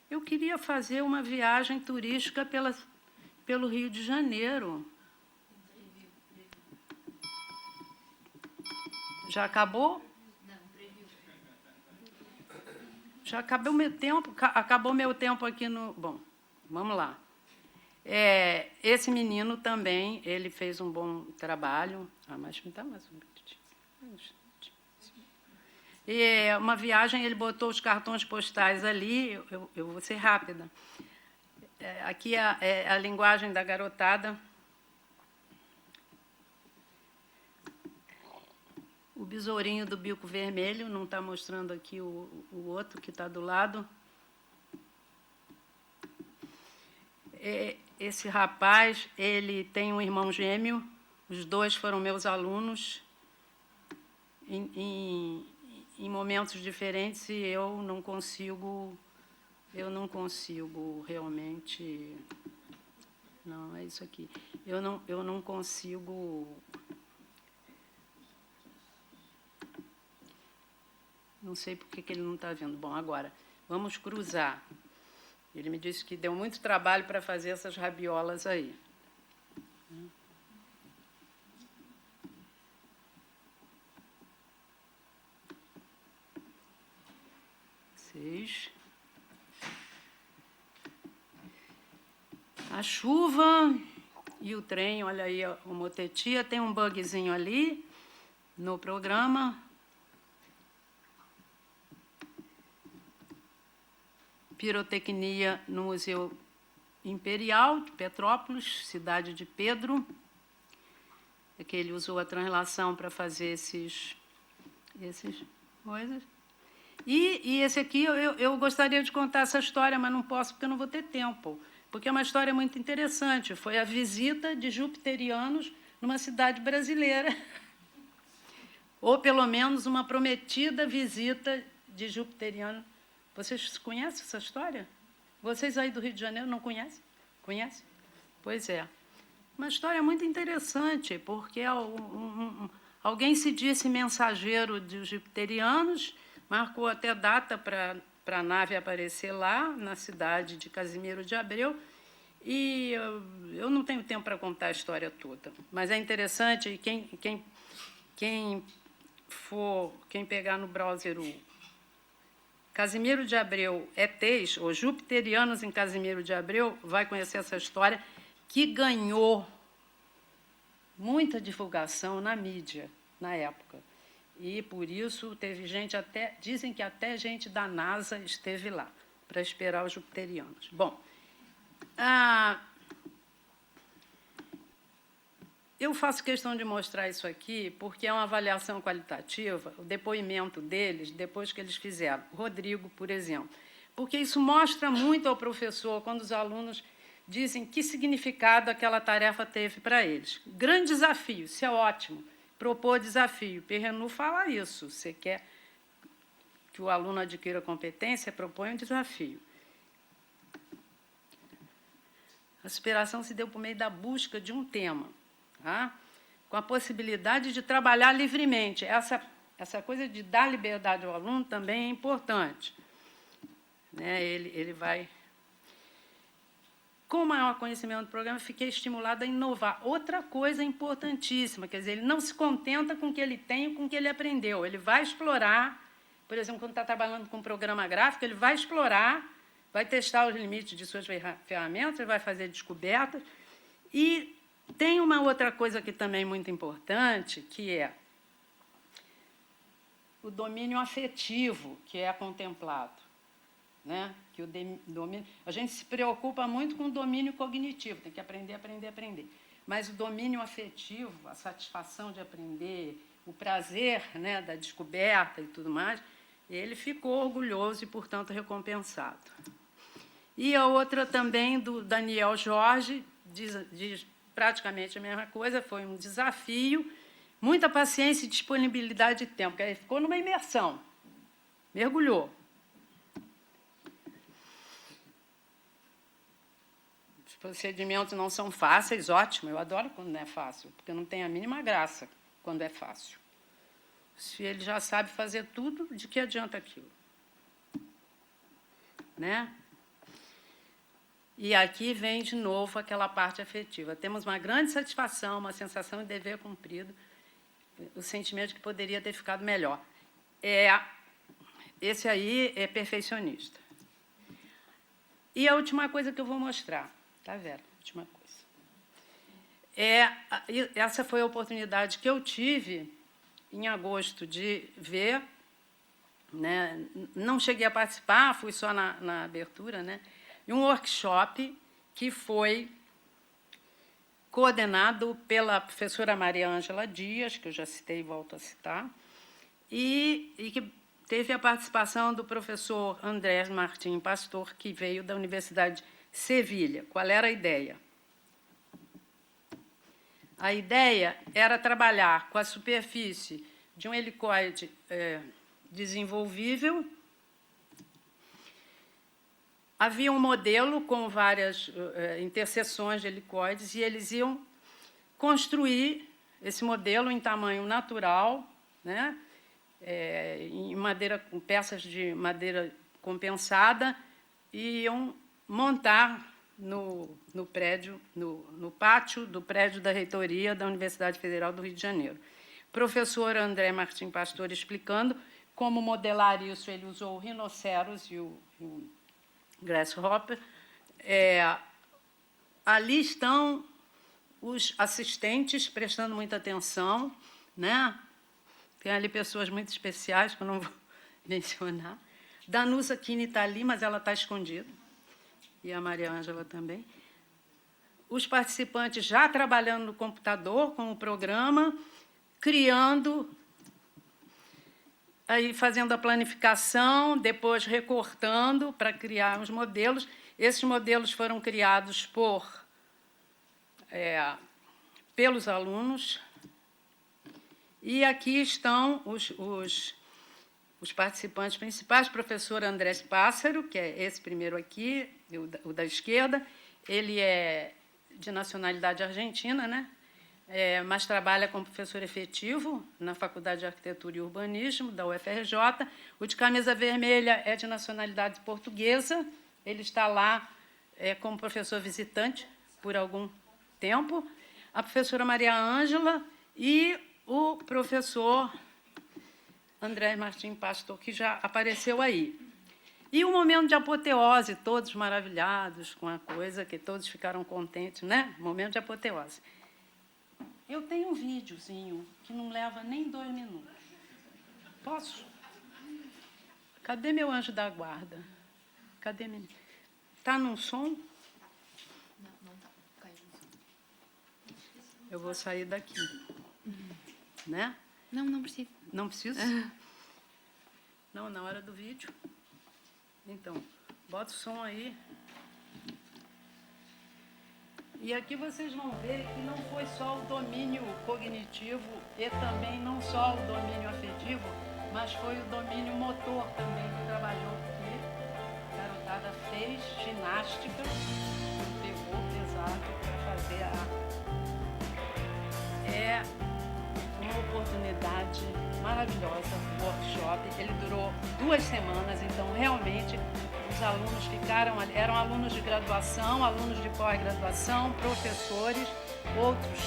Eu queria fazer uma viagem turística pelo Rio de Janeiro. Já acabou? Já acabou meu tempo? Acabou meu tempo aqui no... Bom, vamos lá. Esse menino também, ele fez um bom trabalho. Mas me dá mais um minutinho. E uma viagem, ele botou os cartões postais ali, eu vou ser rápida. Aqui é a linguagem da garotada. O besourinho do bico vermelho, não está mostrando aqui o outro que está do lado. Esse rapaz, ele tem um irmão gêmeo, os dois foram meus alunos em momentos diferentes, e eu não consigo realmente... Não, é isso aqui. Eu não consigo... Não sei por que ele não está vendo. Bom, agora, vamos cruzar. Ele me disse que deu muito trabalho para fazer essas rabiolas aí. 6. A chuva e o trem, olha aí, o Motetia, tem um bugzinho ali no programa. Pirotecnia no Museu Imperial de Petrópolis, cidade de Pedro. É que ele usou a translação para fazer esses coisas. E esse aqui, eu gostaria de contar essa história, mas não posso porque eu não vou ter tempo. Porque é uma história muito interessante. Foi a visita de jupiterianos numa cidade brasileira. Ou, pelo menos, uma prometida visita de jupiterianos. Vocês conhecem essa história? Vocês aí do Rio de Janeiro não conhecem? Conhecem? Pois é. Uma história muito interessante, porque alguém se disse mensageiro dos jupiterianos, marcou até data para a nave aparecer lá, na cidade de Casimiro de Abreu, e eu não tenho tempo para contar a história toda, mas é interessante, e quem pegar no browser o Casimiro de Abreu ETs, ou Jupiterianos em Casimiro de Abreu, vai conhecer essa história, que ganhou muita divulgação na mídia, na época. E, por isso, teve gente até... Dizem que até gente da NASA esteve lá, para esperar os jupiterianos. Bom, eu faço questão de mostrar isso aqui porque é uma avaliação qualitativa, o depoimento deles, depois que eles fizeram. Rodrigo, por exemplo. Porque isso mostra muito ao professor, quando os alunos dizem que significado aquela tarefa teve para eles. Grande desafio, isso é ótimo. Propor desafio. Perrenu fala isso. Você quer que o aluno adquira competência, propõe um desafio. A superação se deu por meio da busca de um tema, tá? Com a possibilidade de trabalhar livremente. Essa coisa de dar liberdade ao aluno também é importante. Né? Ele vai... Com maior conhecimento do programa, fiquei estimulada a inovar. Outra coisa importantíssima, quer dizer, ele não se contenta com o que ele tem e com o que ele aprendeu. Ele vai explorar, por exemplo, quando está trabalhando com um programa gráfico, ele vai explorar, vai testar os limites de suas ferramentas, ele vai fazer descobertas. E tem uma outra coisa que também é muito importante, que é o domínio afetivo, que é contemplado. Né? Que o domínio, a gente se preocupa muito com o domínio cognitivo, tem que aprender, aprender, aprender. mas o domínio afetivo, a satisfação de aprender, o prazer, né, da descoberta e tudo mais, ele ficou orgulhoso e, portanto, recompensado. E a outra também, do Daniel Jorge, diz praticamente a mesma coisa, foi um desafio, muita paciência e disponibilidade de tempo, porque ele ficou numa imersão, mergulhou. Os procedimentos não são fáceis, ótimo, eu adoro quando não é fácil, porque não tem a mínima graça quando é fácil. Se ele já sabe fazer tudo, de que adianta aquilo? Né? E aqui vem, de novo, aquela parte afetiva. Temos uma grande satisfação, uma sensação de dever cumprido, o sentimento de que poderia ter ficado melhor. Esse aí é perfeccionista. E a última coisa que eu vou mostrar, tá, Vera? Última coisa. Essa foi a oportunidade que eu tive, em agosto, de ver, né? Não cheguei a participar, fui só na abertura, né? Um workshop que foi coordenado pela professora Maria Ângela Dias, que eu já citei e volto a citar, e que teve a participação do professor Andrés Martín Pastor, que veio da Universidade de Sevilha. Qual era a ideia? A ideia era trabalhar com a superfície de um helicoide desenvolvível. Havia um modelo com várias interseções de helicoides e eles iam construir esse modelo em tamanho natural, né, em madeira, com peças de madeira compensada, e iam montar no prédio, no pátio do prédio da reitoria da Universidade Federal do Rio de Janeiro. O professor André Martim Pastor explicando como modelar isso, ele usou o rinoceros e o grasshopper. Ali estão os assistentes prestando muita atenção, né? Tem ali pessoas muito especiais, que eu não vou mencionar. Danusa Kini está ali, mas ela está escondida. E a Maria Ângela também. Os participantes já trabalhando no computador com o programa, criando, aí fazendo a planificação, depois recortando para criar os modelos. Esses modelos foram criados pelos alunos. E aqui estão os participantes principais, o professor Andrés Pássaro, que é esse primeiro aqui, o da esquerda. Ele é de nacionalidade argentina, né? Mas trabalha como professor efetivo na Faculdade de Arquitetura e Urbanismo, da UFRJ. O de camisa vermelha é de nacionalidade portuguesa. Ele está lá como professor visitante por algum tempo. A professora Maria Ângela e o professor André Martim Pastor, que já apareceu aí. E o momento de apoteose, todos maravilhados com a coisa, que todos ficaram contentes, né? Momento de apoteose. Eu tenho um videozinho que não leva nem 2 minutos. Posso? Cadê meu anjo da guarda? Cadê meu... Está no som? Não está. Caiu no som. Eu vou sair daqui. Né? Não precisa. Não preciso? Não, na hora do vídeo. Então, bota o som aí. E aqui vocês vão ver que não foi só o domínio cognitivo e também não só o domínio afetivo, mas foi o domínio motor também que trabalhou, porque a garotada fez ginástica, pegou pesado para fazer É uma oportunidade maravilhosa, o workshop. Ele durou 2 semanas, então realmente os alunos ficaram ali, eram alunos de graduação, alunos de pós-graduação, professores, outros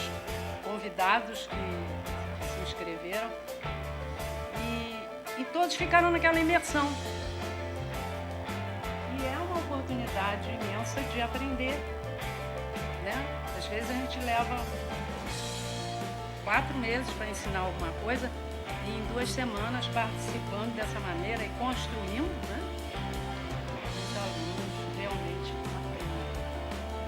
convidados que se inscreveram, e todos ficaram naquela imersão. E é uma oportunidade imensa de aprender, né? Às vezes a gente leva 4 meses para ensinar alguma coisa, e em 2 semanas participando dessa maneira e construindo, né? Os alunos realmente aprenderam.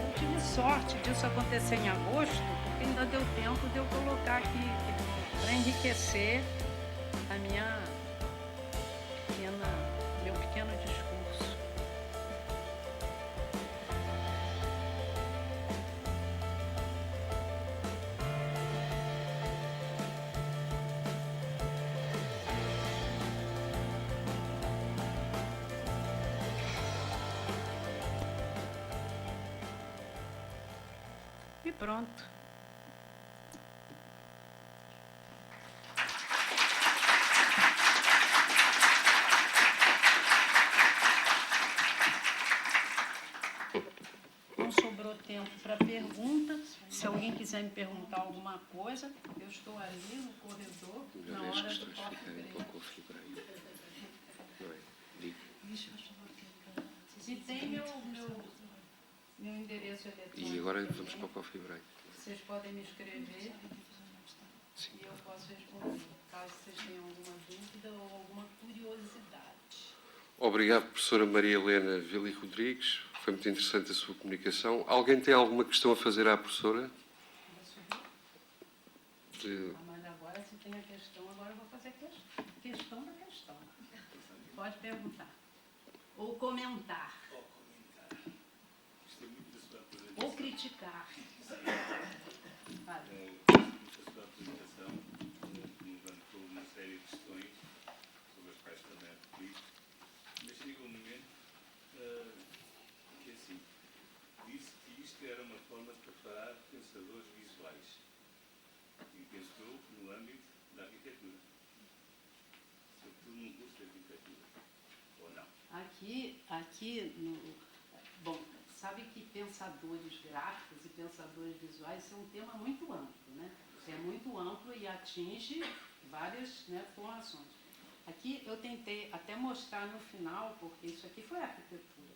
Eu tive tive sorte disso acontecer em agosto, porque ainda deu tempo de eu colocar aqui para enriquecer a meu pequeno discurso. E pronto. Não sobrou tempo para pergunta. Se alguém quiser me perguntar alguma coisa, eu estou ali no corredor na hora do coffee break. E tem meu endereço eletrônico. E agora vamos para o coffee break. Vocês podem me escrever Sim. e eu posso responder, caso vocês tenham alguma dúvida ou alguma curiosidade. Obrigado, professora Maria Helena Vili Rodrigues. Foi muito interessante a sua comunicação. Alguém tem alguma questão a fazer à professora? Mas agora, se tem a questão, agora eu vou fazer a questão da questão. Pode perguntar. Ou comentar. Ou criticar. Vale. A sua apresentação levantou uma série de questões sobre as quais também referi, mas chega um momento que assim, disse que isto era uma forma de preparar pensadores visuais. E pensou no âmbito da arquitetura. Sobretudo num curso de arquitetura. Ou não? Bom, sabe que pensadores gráficos e pensadores visuais são um tema muito amplo, né? É muito amplo e atinge várias, né, formações. Aqui eu tentei até mostrar no final, porque isso aqui foi arquitetura.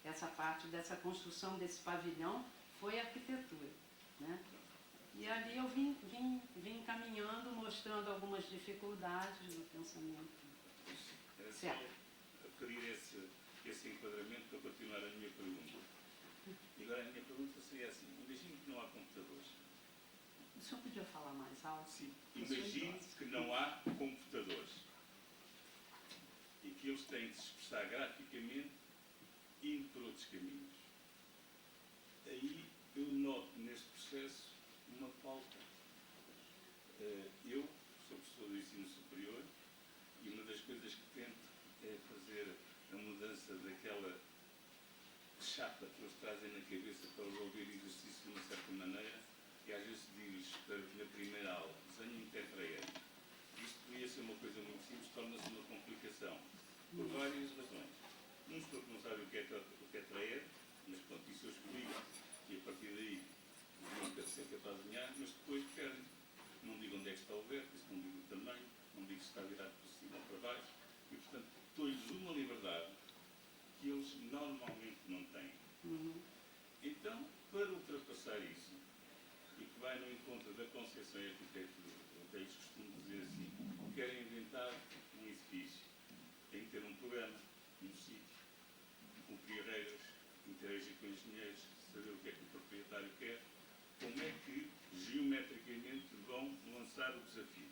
Essa parte dessa construção desse pavilhão foi arquitetura, né? E ali eu vim caminhando, mostrando algumas dificuldades do pensamento. Era só Certo. referir esse enquadramento para continuar a minha pergunta. E agora a minha pergunta seria assim: imagine que não há computadores. O senhor podia falar mais alto? Sim. Imagine que não há computadores e que eles têm de se expressar graficamente indo por outros caminhos. Aí eu noto neste processo uma falta. Eu sou professor do ensino superior e uma das coisas que tento é fazer a mudança daquela chapa que eles trazem na cabeça para resolver exercício de uma certa maneira, e às vezes diz na primeira aula, desenho um tetraedro. Isto podia ser uma coisa muito simples, torna-se uma complicação, por várias razões. Uns porque não sabem o que é tetraedro, mas pronto, isso eu explico, e a partir daí nunca ser capaz de desenhar, mas depois perdem. Não digo onde é que está o vértice, não digo o tamanho, não digo se está virado para cima ou para baixo, e portanto dou-lhes uma liberdade que eles normalmente não têm. Então, para ultrapassar isso, e que vai no encontro da concepção e arquitetura, eu até lhes costumo dizer assim: querem inventar um edifício, têm que ter um programa, um sítio, cumprir regras, interagir com engenheiros, saber o que é que o proprietário quer, como é que geometricamente vão lançar o desafio.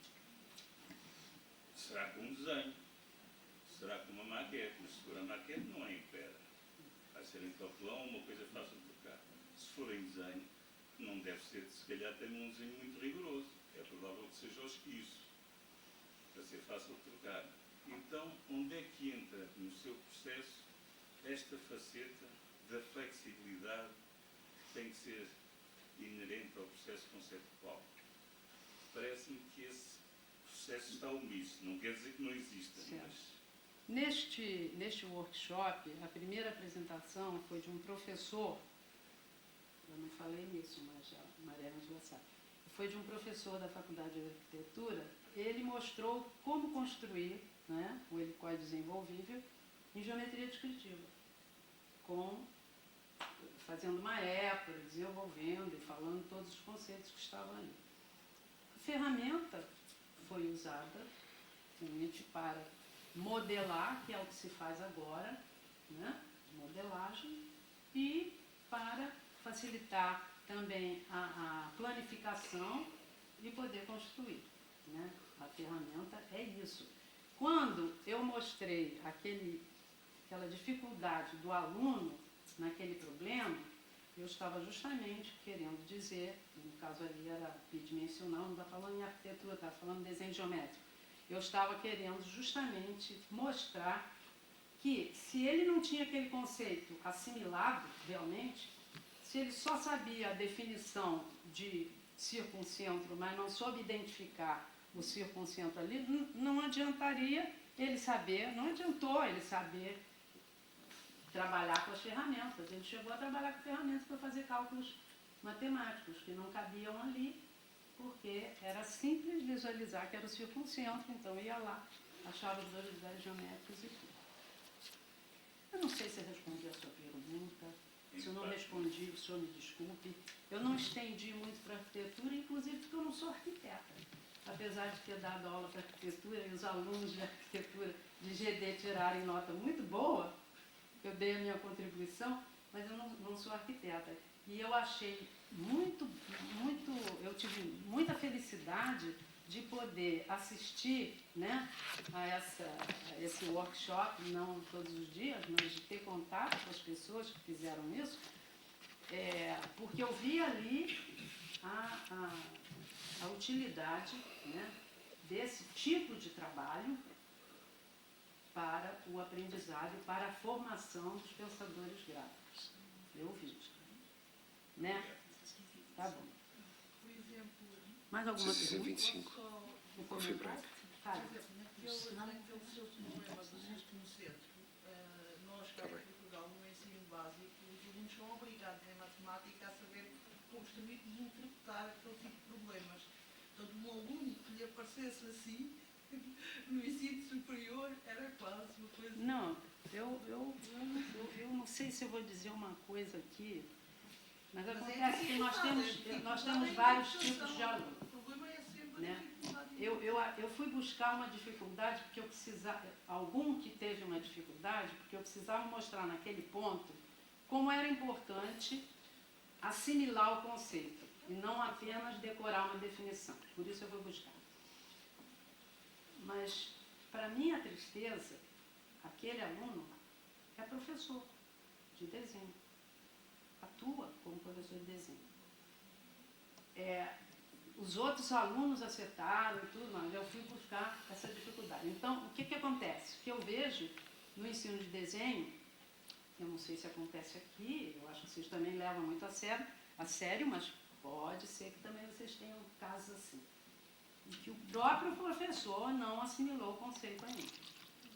Será com um desenho, será com uma maquete, mas se for a maquete não é em pedra. Vai ser em papelão, uma coisa fácil de tocar. Se for em desenho, não deve ser, se calhar, também um desenho muito rigoroso. É provável que seja o esquiço, para ser fácil de trocar. Então, onde é que entra no seu processo esta faceta da flexibilidade que tem que ser inerente ao processo conceptual? Parece-me que esse processo está omisso. Não quer dizer que não exista, mas... Neste workshop, a primeira apresentação foi de um professor, eu não falei nisso, mas a Mariana já sabe, foi de um professor da Faculdade de Arquitetura. Ele mostrou como construir, né, o helicoide desenvolvível em geometria descritiva, fazendo uma épora, desenvolvendo e falando todos os conceitos que estavam ali. A ferramenta foi usada realmente para modelar, que é o que se faz agora, né? Modelagem, e para facilitar também a planificação e poder construir, né? A ferramenta é isso. Quando eu mostrei aquela dificuldade do aluno naquele problema, eu estava justamente querendo dizer, no caso ali era bidimensional, não está falando em arquitetura, está falando em desenho geométrico. Eu estava querendo justamente mostrar que se ele não tinha aquele conceito assimilado realmente, se ele só sabia a definição de circuncentro, mas não soube identificar o circuncentro ali, não adiantaria ele saber, não adiantou ele saber trabalhar com as ferramentas. Ele chegou a trabalhar com ferramentas para fazer cálculos matemáticos que não cabiam ali, porque era simples visualizar que era o circuncentro, então ia lá, achava os dois lugares geométricos e tudo. Eu não sei se eu respondi a sua pergunta, se eu não respondi, o senhor me desculpe. Eu não estendi muito para arquitetura, inclusive porque eu não sou arquiteta. Apesar de ter dado aula para arquitetura e os alunos de arquitetura de GD tirarem nota muito boa, eu dei a minha contribuição, mas eu não sou arquiteta. E eu achei eu tive muita felicidade de poder assistir, né, a esse workshop, não todos os dias, mas de ter contato com as pessoas que fizeram isso, porque eu vi ali a utilidade, né, desse tipo de trabalho para o aprendizado, para a formação dos pensadores gráficos. Eu vi, né? Tá bom. Por exemplo, Mais alguma pergunta? 25. Um Coffee break. Fala. naquele seu problema do circuncentro, nós cá em Portugal, no ensino básico, os alunos são obrigados em matemática a saber construir e interpretar aquele tipo de problemas. Portanto, um aluno que lhe aparecesse assim, no ensino superior, era quase uma coisa... Não, eu não sei se eu vou dizer uma coisa aqui, mas acontece que nós temos vários tipos de alunos. O problema é sempre Né? a dificuldade. Eu fui buscar uma dificuldade, porque eu precisava, algum que teve uma dificuldade, porque eu precisava mostrar naquele ponto como era importante assimilar o conceito e não apenas decorar uma definição. Por isso eu vou buscar. Mas, para minha tristeza, aquele aluno é professor de desenho, atua como professor de desenho. Os outros alunos acertaram e tudo, mas eu fui buscar essa dificuldade. Então, o que acontece? O que eu vejo no ensino de desenho, eu não sei se acontece aqui, eu acho que vocês também levam muito a sério, mas pode ser que também vocês tenham casos assim. E que o próprio professor não assimilou o conceito ainda.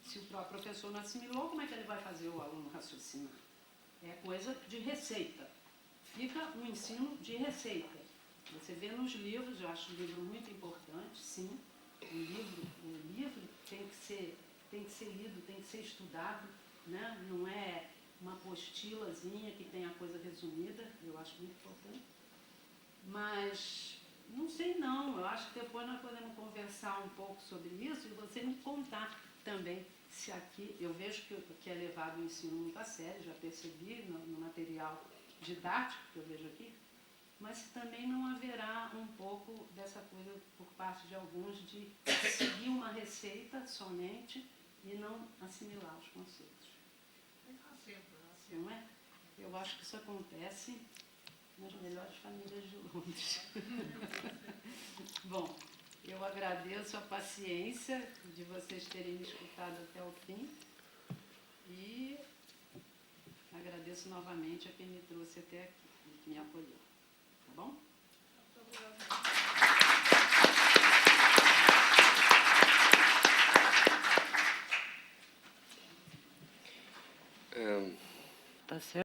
Se o próprio professor não assimilou, como é que ele vai fazer o aluno raciocinar? É coisa de receita. Fica um ensino de receita. Você vê nos livros, eu acho o livro muito importante, sim. O livro tem que ser lido, tem que ser estudado, né? Não é uma apostilazinha que tem a coisa resumida, eu acho muito importante. Mas, não sei não, eu acho que depois nós podemos conversar um pouco sobre isso e você me contar também se aqui, eu vejo que é levado o ensino muito a sério, já percebi no material didático que eu vejo aqui, mas se também não haverá um pouco dessa coisa por parte de alguns de seguir uma receita somente e não assimilar os conceitos. Há sempre. Não é? Eu acho que isso acontece nas melhores famílias de Londres. Bom, eu agradeço a paciência de vocês terem me escutado até o fim e agradeço novamente a quem me trouxe até aqui e que me apoiou. Tá bom? Muito obrigada. Tá certo.